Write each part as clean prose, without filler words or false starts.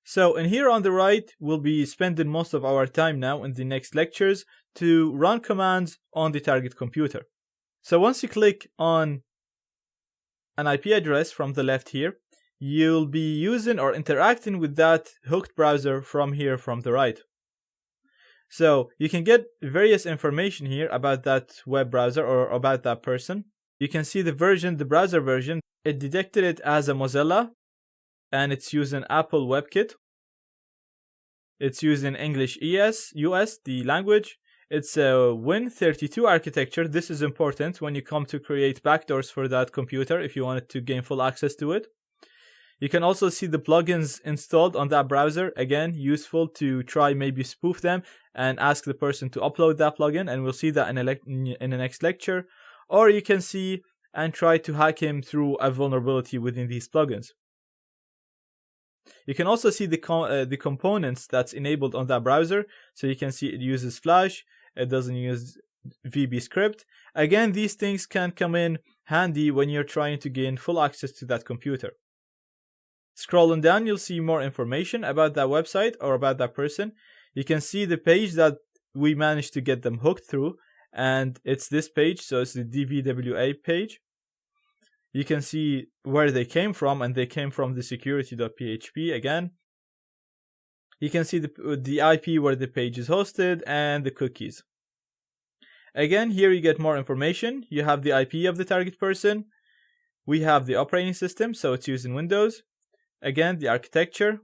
So in here on the right, we'll be spending most of our time now in the next lectures to run commands on the target computer. So once you click on an IP address from the left here, you'll be using or interacting with that hooked browser from here from the right. So you can get various information here about that web browser or about that person. You can see the version, the browser version. It detected it as a Mozilla, and it's using Apple WebKit. It's using English US, the language. It's a Win32 architecture. This is important when you come to create backdoors for that computer if you wanted to gain full access to it. You can also see the plugins installed on that browser. Again, useful to try maybe spoof them and ask the person to upload that plugin, and we'll see that in the next lecture. Or you can see and try to hack him through a vulnerability within these plugins. You can also see the components that's enabled on that browser. So you can see it uses Flash, it doesn't use VBScript. Again, these things can come in handy when you're trying to gain full access to that computer. Scrolling down, you'll see more information about that website or about that person. You can see the page that we managed to get them hooked through, and it's this page, so it's the DVWA page. You can see where they came from, and they came from the security.php again. You can see the IP where the page is hosted and the cookies. Again, here you get more information. You have the IP of the target person. We have the operating system, so it's using Windows. Again, the architecture.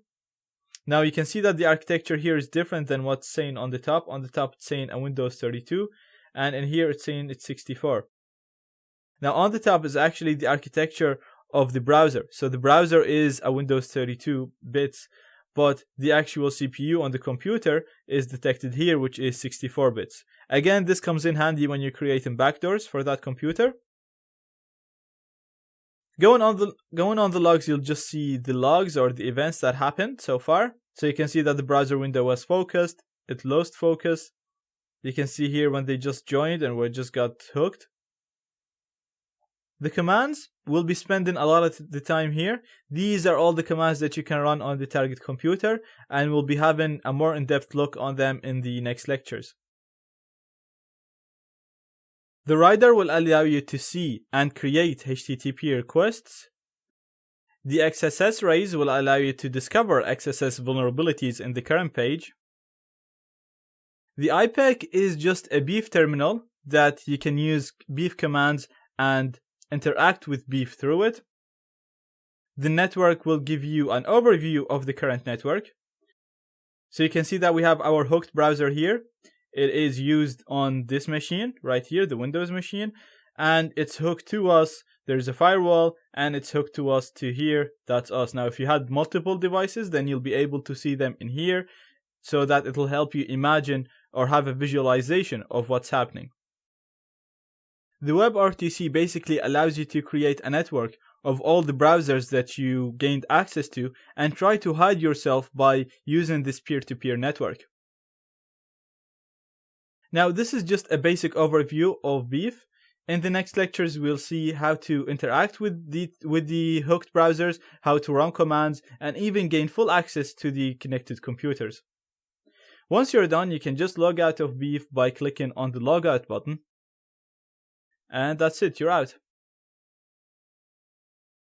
Now you can see that the architecture here is different than what's saying on the top. On the top it's saying a Windows 32, and in here it's saying it's 64. Now on the top is actually the architecture of the browser. So the browser is a Windows 32 bits, but the actual CPU on the computer is detected here, which is 64 bits. Again, this comes in handy when you're creating backdoors for that computer. Going on the logs, you'll just see the logs or the events that happened so far. So you can see that the browser window was focused, it lost focus. You can see here when they just joined and we just got hooked. The commands, we'll be spending a lot of the time here. These are all the commands that you can run on the target computer, and we'll be having a more in-depth look on them in the next lectures. The Rider will allow you to see and create HTTP requests. The XSS Raise will allow you to discover XSS vulnerabilities in the current page. The IPEC is just a Beef terminal that you can use Beef commands and interact with Beef through it. The network will give you an overview of the current network. So you can see that we have our hooked browser here. It is used on this machine right here, the Windows machine, and it's hooked to us. There's a firewall, and it's hooked to us to here. That's us. Now, if you had multiple devices, then you'll be able to see them in here so that it'll help you imagine or have a visualization of what's happening. The WebRTC basically allows you to create a network of all the browsers that you gained access to and try to hide yourself by using this peer-to-peer network. Now, this is just a basic overview of Beef. In the next lectures, we'll see how to interact with the hooked browsers, how to run commands, and even gain full access to the connected computers. Once you're done, you can just log out of Beef by clicking on the logout button. And that's it, you're out.